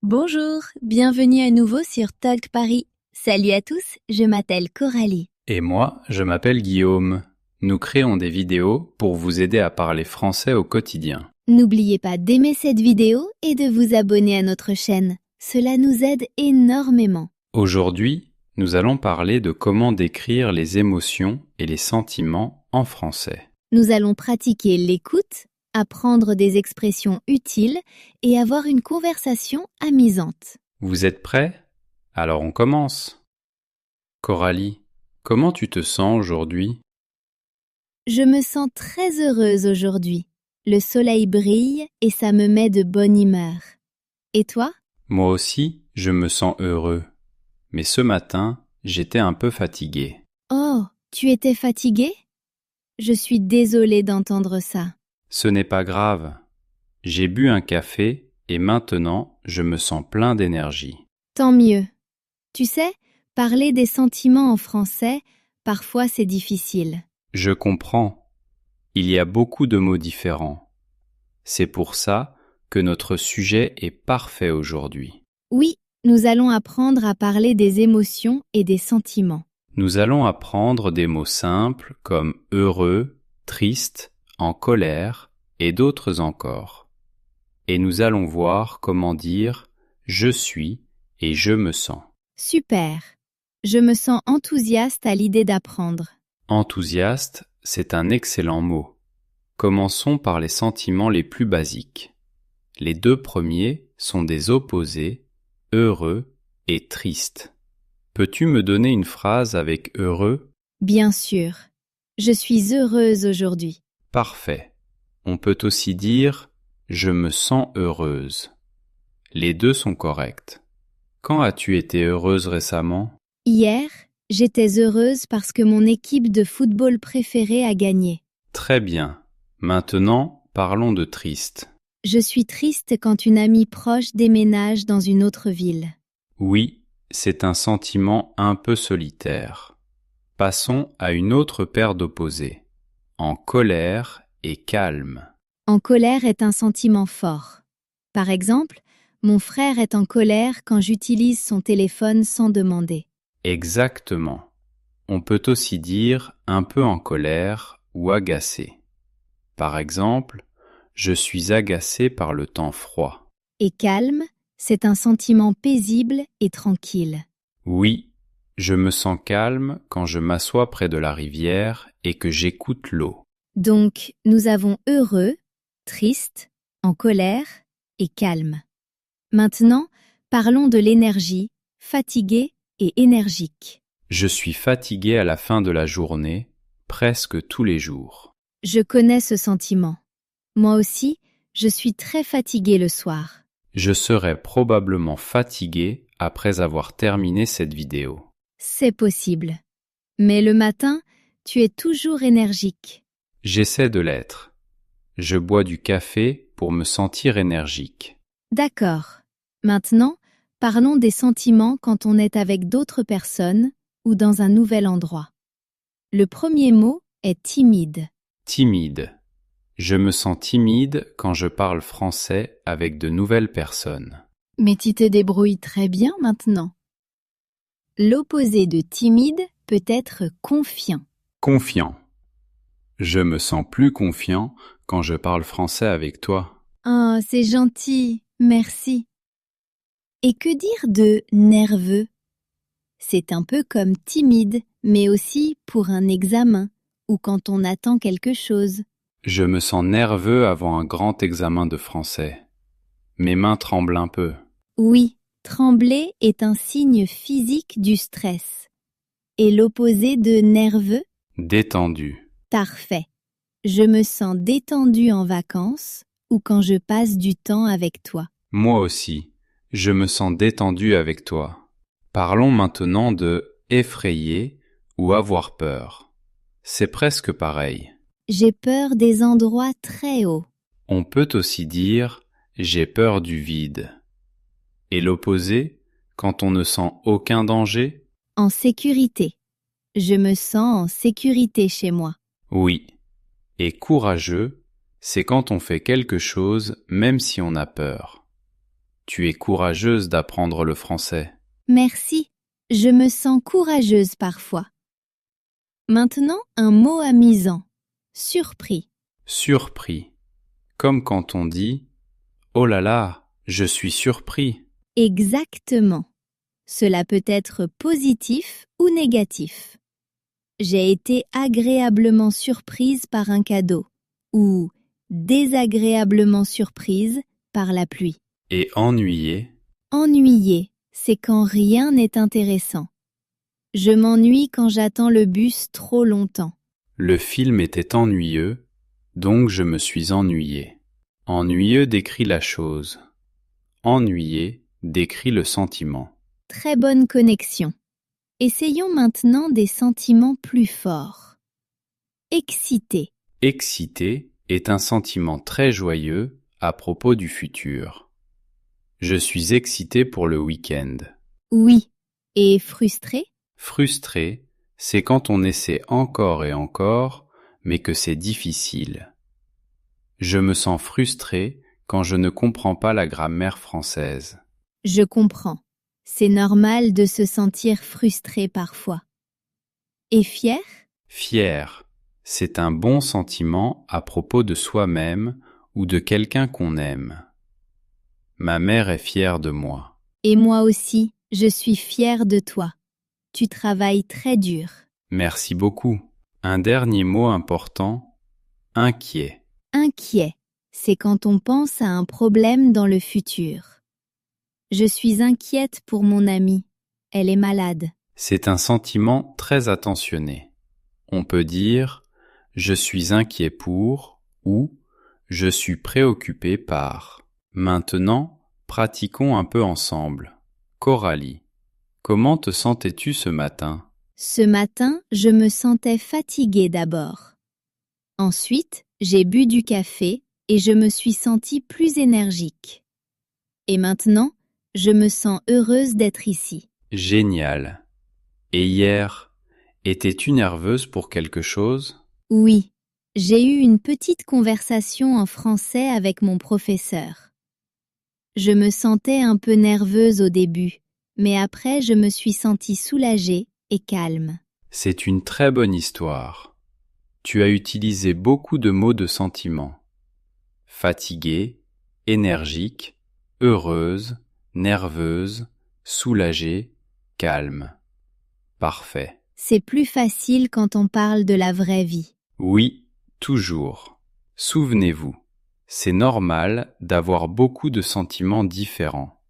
Bonjour, bienvenue à nouveau sur Talk Paris. Salut à tous, je m'appelle Coralie. Et moi, je m'appelle Guillaume. Nous créons des vidéos pour vous aider à parler français au quotidien. N'oubliez pas d'aimer cette vidéo et de vous abonner à notre chaîne. Cela nous aide énormément. Aujourd'hui, nous allons parler de comment décrire les émotions et les sentiments en français. Nous allons pratiquer l'écoute, apprendre des expressions utiles et avoir une conversation amusante. Vous êtes prêts? Alors on commence. Coralie, comment tu te sens aujourd'hui? Je me sens très heureuse aujourd'hui. Le soleil brille et ça me met de bonne humeur. Et toi? Moi aussi, je me sens heureux. Mais ce matin, j'étais un peu fatigué. Oh, tu étais fatiguée? Je suis désolée d'entendre ça. Ce n'est pas grave. J'ai bu un café et maintenant, je me sens plein d'énergie. Tant mieux. Tu sais, parler des sentiments en français, parfois c'est difficile. Je comprends. Il y a beaucoup de mots différents. C'est pour ça que notre sujet est parfait aujourd'hui. Oui, nous allons apprendre à parler des émotions et des sentiments. Nous allons apprendre des mots simples comme heureux, triste, en colère et d'autres encore. Et nous allons voir comment dire je suis et je me sens. Super. Je me sens enthousiaste à l'idée d'apprendre. Enthousiaste, c'est un excellent mot. Commençons par les sentiments les plus basiques. Les deux premiers sont des opposés, heureux et triste. Peux-tu me donner une phrase avec heureux? Bien sûr. Je suis heureuse aujourd'hui. Parfait. On peut aussi dire je me sens heureuse. Les deux sont corrects. Quand as-tu été heureuse récemment? Hier, j'étais heureuse parce que mon équipe de football préférée a gagné. Très bien. Maintenant, parlons de triste. Je suis triste quand une amie proche déménage dans une autre ville. Oui, c'est un sentiment un peu solitaire. Passons à une autre paire d'opposés. En colère et calme. En colère est un sentiment fort. Par exemple, mon frère est en colère quand j'utilise son téléphone sans demander. Exactement. On peut aussi dire un peu en colère ou agacé. Par exemple, je suis agacé par le temps froid. Et calme, c'est un sentiment paisible et tranquille. Oui, je me sens calme quand je m'assois près de la rivière et que j'écoute l'eau. Donc, nous avons heureux, triste, en colère et calme. Maintenant, parlons de l'énergie, fatigué et énergique. Je suis fatigué à la fin de la journée, presque tous les jours. Je connais ce sentiment. Moi aussi, je suis très fatiguée le soir. Je serai probablement fatigué après avoir terminé cette vidéo. C'est possible. Mais le matin, tu es toujours énergique. J'essaie de l'être. Je bois du café pour me sentir énergique. D'accord. Maintenant, parlons des sentiments quand on est avec d'autres personnes ou dans un nouvel endroit. Le premier mot est timide. Timide. Je me sens timide quand je parle français avec de nouvelles personnes. Mais tu te débrouilles très bien maintenant. L'opposé de timide peut être confiant. Confiant. Je me sens plus confiant quand je parle français avec toi. Oh, c'est gentil, merci. Et que dire de nerveux? C'est un peu comme timide, mais aussi pour un examen ou quand on attend quelque chose. Je me sens nerveux avant un grand examen de français. Mes mains tremblent un peu. Oui, trembler est un signe physique du stress. Et l'opposé de nerveux? Détendu. Parfait. Je me sens détendu en vacances ou quand je passe du temps avec toi. Moi aussi, je me sens détendu avec toi. Parlons maintenant de effrayer ou avoir peur. C'est presque pareil. J'ai peur des endroits très hauts. On peut aussi dire j'ai peur du vide. Et l'opposé, quand on ne sent aucun danger? En sécurité. Je me sens en sécurité chez moi. Oui. Et courageux, c'est quand on fait quelque chose même si on a peur. Tu es courageuse d'apprendre le français. Merci, je me sens courageuse parfois. Maintenant, un mot amusant. Surpris. Surpris. Comme quand on dit « Oh là là, je suis surpris ». Exactement. Cela peut être positif ou négatif. J'ai été agréablement surprise par un cadeau ou désagréablement surprise par la pluie. Et ennuyé. Ennuyé, c'est quand rien n'est intéressant. Je m'ennuie quand j'attends le bus trop longtemps. Le film était ennuyeux, donc je me suis ennuyé. Ennuyeux décrit la chose. Ennuyé décrit le sentiment. Très bonne connexion. Essayons maintenant des sentiments plus forts. Excité. Excité est un sentiment très joyeux à propos du futur. Je suis excité pour le week-end. Oui. Et frustré? Frustré, c'est quand on essaie encore et encore, mais que c'est difficile. Je me sens frustré quand je ne comprends pas la grammaire française. Je comprends. C'est normal de se sentir frustré parfois. Et fier? Fier, c'est un bon sentiment à propos de soi-même ou de quelqu'un qu'on aime. Ma mère est fière de moi. Et moi aussi, je suis fière de toi. Tu travailles très dur. Merci beaucoup. Un dernier mot important, inquiet. Inquiet, c'est quand on pense à un problème dans le futur. Je suis inquiète pour mon amie. Elle est malade. C'est un sentiment très attentionné. On peut dire « je suis inquiet pour » ou « je suis préoccupé par ». Maintenant, pratiquons un peu ensemble. Coralie, comment te sentais-tu ce matin? Ce matin, je me sentais fatiguée d'abord. Ensuite, j'ai bu du café et je me suis sentie plus énergique. Et maintenant, je me sens heureuse d'être ici. Génial. Et hier, étais-tu nerveuse pour quelque chose? Oui, j'ai eu une petite conversation en français avec mon professeur. Je me sentais un peu nerveuse au début, mais après je me suis sentie soulagée et calme. C'est une très bonne histoire. Tu as utilisé beaucoup de mots de sentiment. Fatiguée, énergique, heureuse, nerveuse, soulagée, calme. Parfait. C'est plus facile quand on parle de la vraie vie. Oui, toujours. Souvenez-vous, c'est normal d'avoir beaucoup de sentiments différents.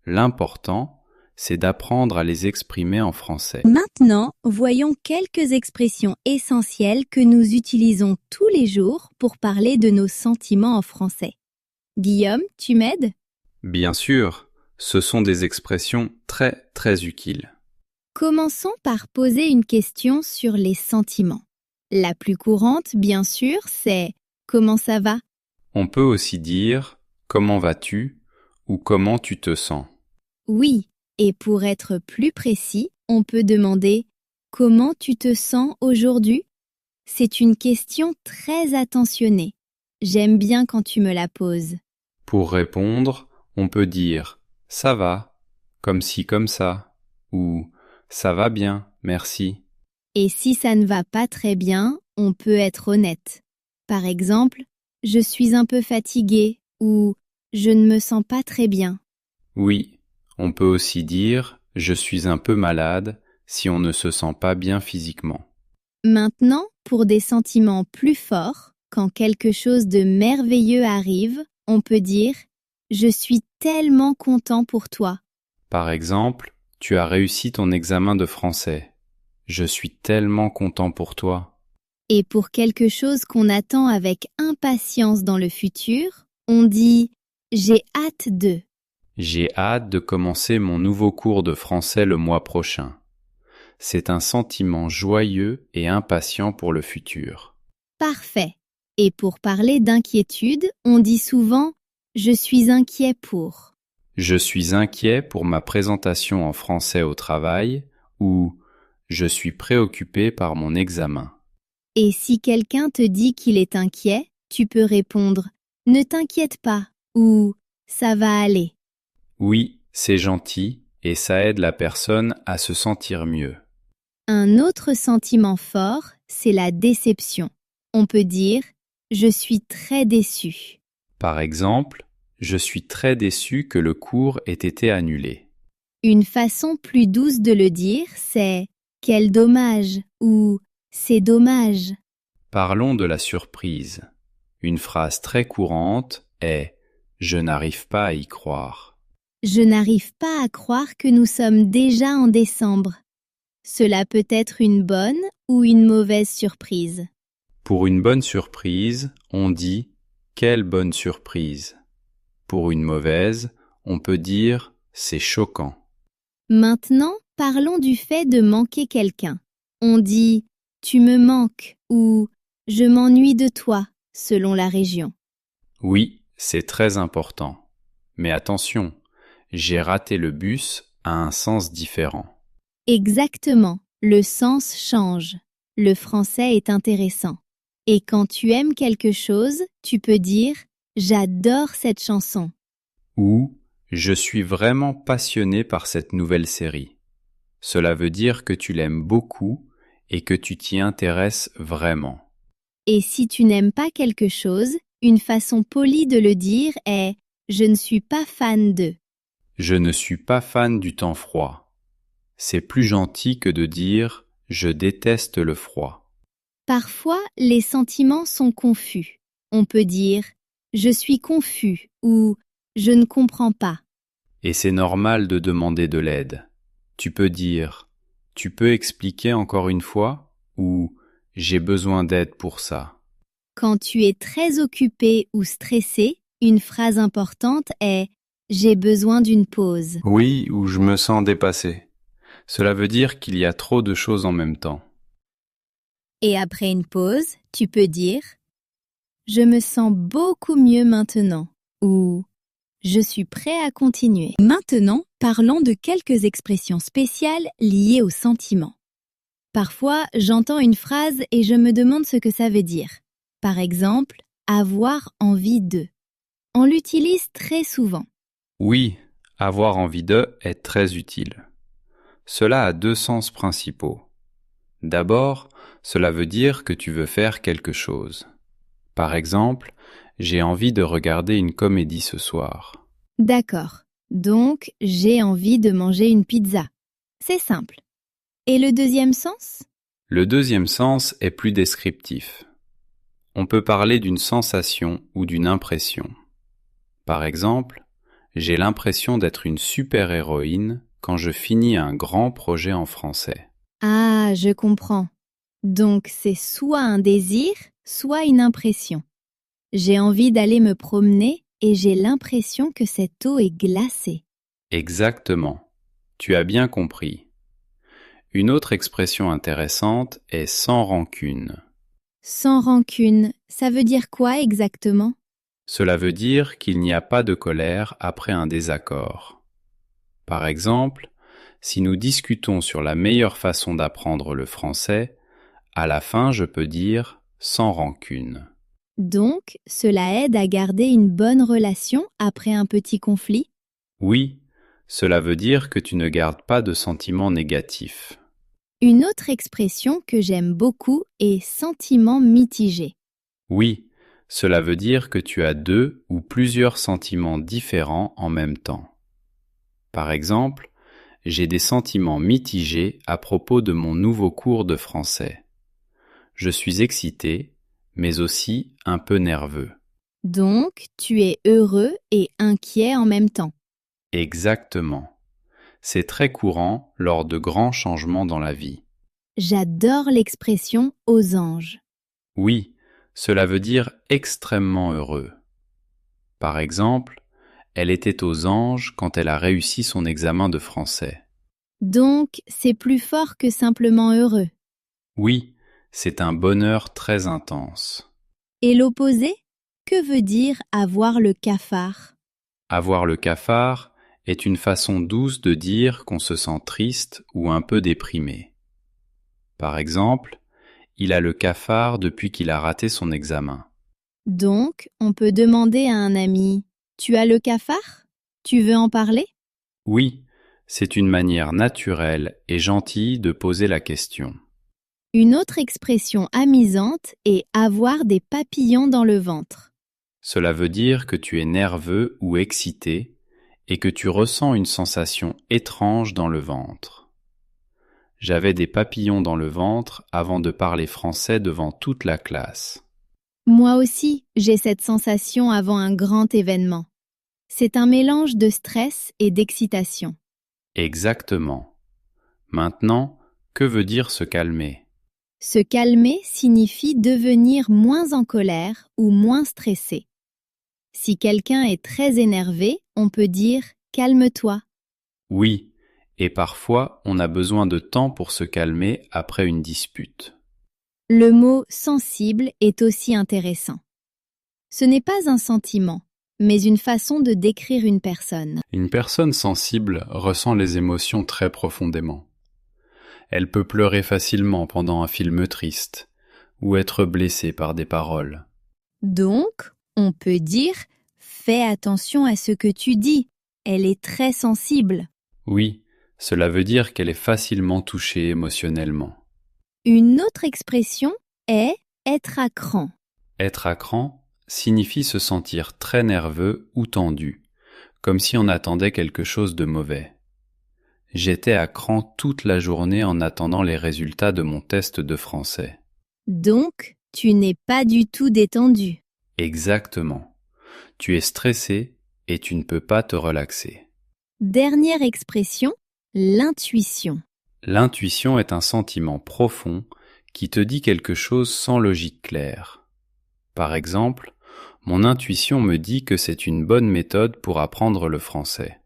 L'important, c'est d'apprendre à les exprimer en français. Maintenant, voyons quelques expressions essentielles que nous utilisons tous les jours pour parler de nos sentiments en français. Guillaume, tu m'aides? Bien sûr, ce sont des expressions très utiles. Commençons par poser une question sur les sentiments. La plus courante, bien sûr, c'est « Comment ça va ?» On peut aussi dire « Comment vas-tu » ou « Comment tu te sens ?» Oui, et pour être plus précis, on peut demander « Comment tu te sens aujourd'hui ?» C'est une question très attentionnée. J'aime bien quand tu me la poses. Pour répondre, on peut dire « Ça va », comme si comme ça, ou « Ça va bien, merci ». Et si ça ne va pas très bien, on peut être honnête. Par exemple, « Je suis un peu fatiguée » ou « Je ne me sens pas très bien ». Oui, on peut aussi dire « Je suis un peu malade » si on ne se sent pas bien physiquement. Maintenant, pour des sentiments plus forts, quand quelque chose de merveilleux arrive, on peut dire « Je suis tellement content pour toi ». Par exemple, tu as réussi ton examen de français. Je suis tellement content pour toi. Et pour quelque chose qu'on attend avec impatience dans le futur, on dit « J'ai hâte de ». J'ai hâte de commencer mon nouveau cours de français le mois prochain. C'est un sentiment joyeux et impatient pour le futur. Parfait. Et pour parler d'inquiétude, on dit souvent « Je suis inquiet pour ». Je suis inquiet pour ma présentation en français au travail ou je suis préoccupé par mon examen. Et si quelqu'un te dit qu'il est inquiet, tu peux répondre « Ne t'inquiète pas » ou « Ça va aller ». Oui, c'est gentil et ça aide la personne à se sentir mieux. Un autre sentiment fort, c'est la déception. On peut dire « je suis très déçu ». Par exemple, je suis très déçu que le cours ait été annulé. Une façon plus douce de le dire, c'est « quel dommage » ou « c'est dommage ». Parlons de la surprise. Une phrase très courante est « je n'arrive pas à y croire ». Je n'arrive pas à croire que nous sommes déjà en décembre. Cela peut être une bonne ou une mauvaise surprise. Pour une bonne surprise, on dit « quelle bonne surprise ». Pour une mauvaise, on peut dire « c'est choquant ». Maintenant, parlons du fait de manquer quelqu'un. On dit « tu me manques » ou « je m'ennuie de toi » selon la région. Oui, c'est très important. Mais attention, j'ai raté le bus a un sens différent. Exactement, le sens change. Le français est intéressant. Et quand tu aimes quelque chose, tu peux dire « j'adore cette chanson ». Ou je suis vraiment passionné par cette nouvelle série. Cela veut dire que tu l'aimes beaucoup et que tu t'y intéresses vraiment. Et si tu n'aimes pas quelque chose, une façon polie de le dire est « je ne suis pas fan de ». Je ne suis pas fan du temps froid. C'est plus gentil que de dire je déteste le froid. Parfois, les sentiments sont confus. On peut dire « je suis confus » ou « je ne comprends pas ». Et c'est normal de demander de l'aide. Tu peux dire tu peux expliquer encore une fois ou j'ai besoin d'aide pour ça. Quand tu es très occupé ou stressé, une phrase importante est « j'ai besoin d'une pause ». Oui, ou je me sens dépassé. Cela veut dire qu'il y a trop de choses en même temps. Et après une pause, tu peux dire « je me sens beaucoup mieux maintenant » ou « je suis prêt à continuer ». Maintenant, parlons de quelques expressions spéciales liées aux sentiments. Parfois, j'entends une phrase et je me demande ce que ça veut dire. Par exemple, « avoir envie de ». On l'utilise très souvent. Oui, avoir envie de est très utile. Cela a deux sens principaux. D'abord, cela veut dire que tu veux faire quelque chose. Par exemple, j'ai envie de regarder une comédie ce soir. D'accord. Donc, j'ai envie de manger une pizza. C'est simple. Et le deuxième sens? Le deuxième sens est plus descriptif. On peut parler d'une sensation ou d'une impression. Par exemple, j'ai l'impression d'être une super-héroïne quand je finis un grand projet en français. Ah, je comprends. Donc, c'est soit un désir, soit une impression. J'ai envie d'aller me promener et j'ai l'impression que cette eau est glacée. Exactement. Tu as bien compris. Une autre expression intéressante est sans rancune. Sans rancune, ça veut dire quoi exactement? Cela veut dire qu'il n'y a pas de colère après un désaccord. Par exemple, si nous discutons sur la meilleure façon d'apprendre le français, à la fin je peux dire sans rancune. Donc, cela aide à garder une bonne relation après un petit conflit? Oui, cela veut dire que tu ne gardes pas de sentiments négatifs. Une autre expression que j'aime beaucoup est sentiment mitigé. Oui, cela veut dire que tu as deux ou plusieurs sentiments différents en même temps. Par exemple, j'ai des sentiments mitigés à propos de mon nouveau cours de français. Je suis excité, mais aussi un peu nerveux. Donc, tu es heureux et inquiet en même temps. Exactement. C'est très courant lors de grands changements dans la vie. J'adore l'expression aux anges. Oui, cela veut dire extrêmement heureux. Par exemple, elle était aux anges quand elle a réussi son examen de français. Donc, c'est plus fort que simplement heureux. Oui, c'est un bonheur très intense. Et l'opposé? Que veut dire avoir le cafard? Avoir le cafard est une façon douce de dire qu'on se sent triste ou un peu déprimé. Par exemple, il a le cafard depuis qu'il a raté son examen. Donc, on peut demander à un ami « Tu as le cafard? Tu veux en parler ?» Oui, c'est une manière naturelle et gentille de poser la question. Une autre expression amusante est avoir des papillons dans le ventre. Cela veut dire que tu es nerveux ou excité et que tu ressens une sensation étrange dans le ventre. J'avais des papillons dans le ventre avant de parler français devant toute la classe. Moi aussi, j'ai cette sensation avant un grand événement. C'est un mélange de stress et d'excitation. Exactement. Maintenant, que veut dire se calmer? Se calmer signifie devenir moins en colère ou moins stressé. Si quelqu'un est très énervé, on peut dire « calme-toi ». Oui, et parfois on a besoin de temps pour se calmer après une dispute. Le mot « sensible » est aussi intéressant. Ce n'est pas un sentiment, mais une façon de décrire une personne. Une personne sensible ressent les émotions très profondément. Elle peut pleurer facilement pendant un film triste, ou être blessée par des paroles. Donc, on peut dire « fais attention à ce que tu dis, elle est très sensible ». Oui, cela veut dire qu'elle est facilement touchée émotionnellement. Une autre expression est « être à cran ». Être à cran signifie se sentir très nerveux ou tendu, comme si on attendait quelque chose de mauvais. J'étais à cran toute la journée en attendant les résultats de mon test de français. Donc, tu n'es pas du tout détendu. Exactement. Tu es stressé et tu ne peux pas te relaxer. Dernière expression, l'intuition. L'intuition est un sentiment profond qui te dit quelque chose sans logique claire. Par exemple, mon intuition me dit que c'est une bonne méthode pour apprendre le français.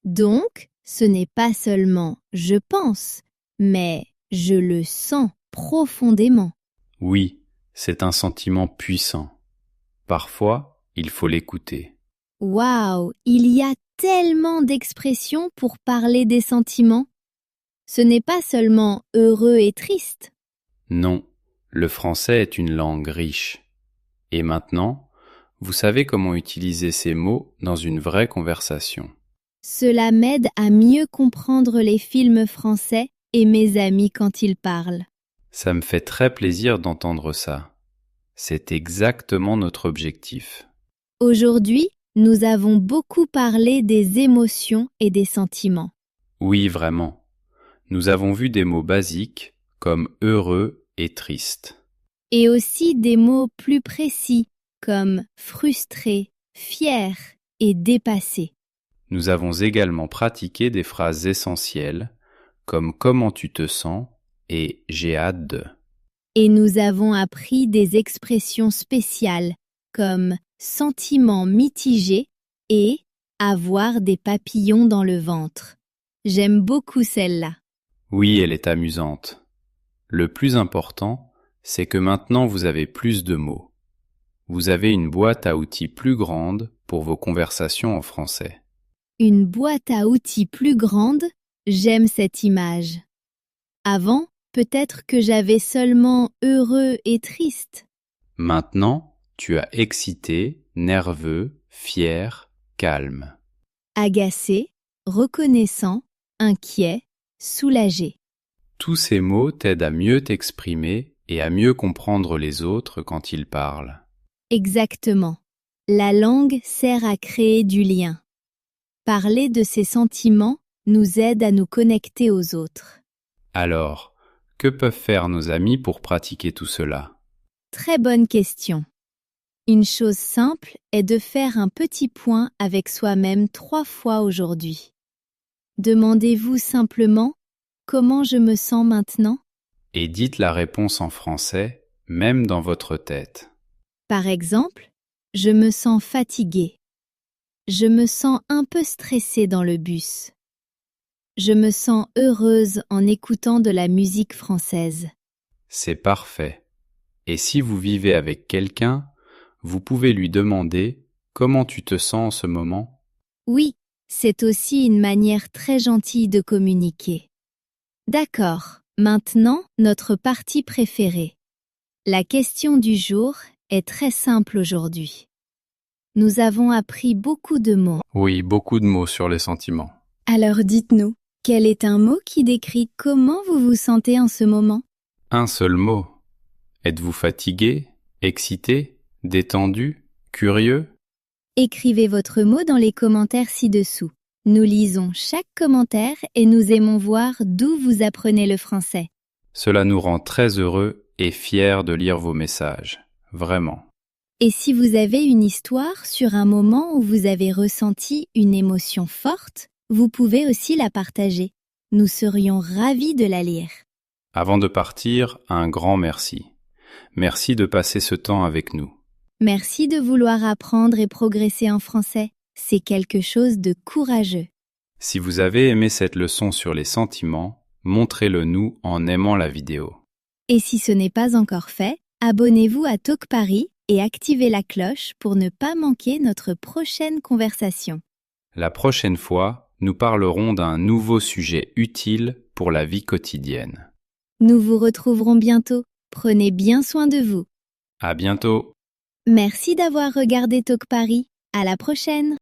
Donc, ce n'est pas seulement « je pense », mais « je le sens profondément ». Oui, c'est un sentiment puissant. Parfois, il faut l'écouter. Waouh, il y a tellement d'expressions pour parler des sentiments. Ce n'est pas seulement heureux et triste. Non, le français est une langue riche. Et maintenant, vous savez comment utiliser ces mots dans une vraie conversation. Cela m'aide à mieux comprendre les films français et mes amis quand ils parlent. Ça me fait très plaisir d'entendre ça. C'est exactement notre objectif. Aujourd'hui, nous avons beaucoup parlé des émotions et des sentiments. Oui, vraiment. Nous avons vu des mots basiques comme heureux et triste. Et aussi des mots plus précis comme frustré, fier et dépassé. Nous avons également pratiqué des phrases essentielles comme comment tu te sens et j'ai hâte de. Et nous avons appris des expressions spéciales comme sentiment mitigé et avoir des papillons dans le ventre. J'aime beaucoup celle-là. Oui, elle est amusante. Le plus important, c'est que maintenant vous avez plus de mots. Vous avez une boîte à outils plus grande pour vos conversations en français. Une boîte à outils plus grande, j'aime cette image. Avant, peut-être que j'avais seulement heureux et triste. Maintenant, tu as excité, nerveux, fier, calme. Agacé, reconnaissant, inquiet, soulagé. Tous ces mots t'aident à mieux t'exprimer et à mieux comprendre les autres quand ils parlent. Exactement. La langue sert à créer du lien. Parler de ses sentiments nous aide à nous connecter aux autres. Alors, que peuvent faire nos amis pour pratiquer tout cela? Très bonne question. Une chose simple est de faire un petit point avec soi-même 3 fois aujourd'hui. Demandez-vous simplement « Comment je me sens maintenant ?» Et dites la réponse en français, même dans votre tête. Par exemple, « Je me sens fatiguée ». Je me sens un peu stressée dans le bus. Je me sens heureuse en écoutant de la musique française. C'est parfait. Et si vous vivez avec quelqu'un, vous pouvez lui demander « Comment tu te sens en ce moment ?» Oui, c'est aussi une manière très gentille de communiquer. D'accord, maintenant notre partie préférée. La question du jour est très simple aujourd'hui. Nous avons appris beaucoup de mots. Oui, beaucoup de mots sur les sentiments. Alors dites-nous, quel est un mot qui décrit comment vous vous sentez en ce moment? Un seul mot. Êtes-vous fatigué, excité, détendu, curieux? Écrivez votre mot dans les commentaires ci-dessous. Nous lisons chaque commentaire et nous aimons voir d'où vous apprenez le français. Cela nous rend très heureux et fiers de lire vos messages. Vraiment. Et si vous avez une histoire sur un moment où vous avez ressenti une émotion forte, vous pouvez aussi la partager. Nous serions ravis de la lire. Avant de partir, un grand merci. Merci de passer ce temps avec nous. Merci de vouloir apprendre et progresser en français. C'est quelque chose de courageux. Si vous avez aimé cette leçon sur les sentiments, montrez-le nous en aimant la vidéo. Et si ce n'est pas encore fait, abonnez-vous à Talk Paris et activez la cloche pour ne pas manquer notre prochaine conversation. La prochaine fois, nous parlerons d'un nouveau sujet utile pour la vie quotidienne. Nous vous retrouverons bientôt. Prenez bien soin de vous. À bientôt! Merci d'avoir regardé Talk Paris. À la prochaine!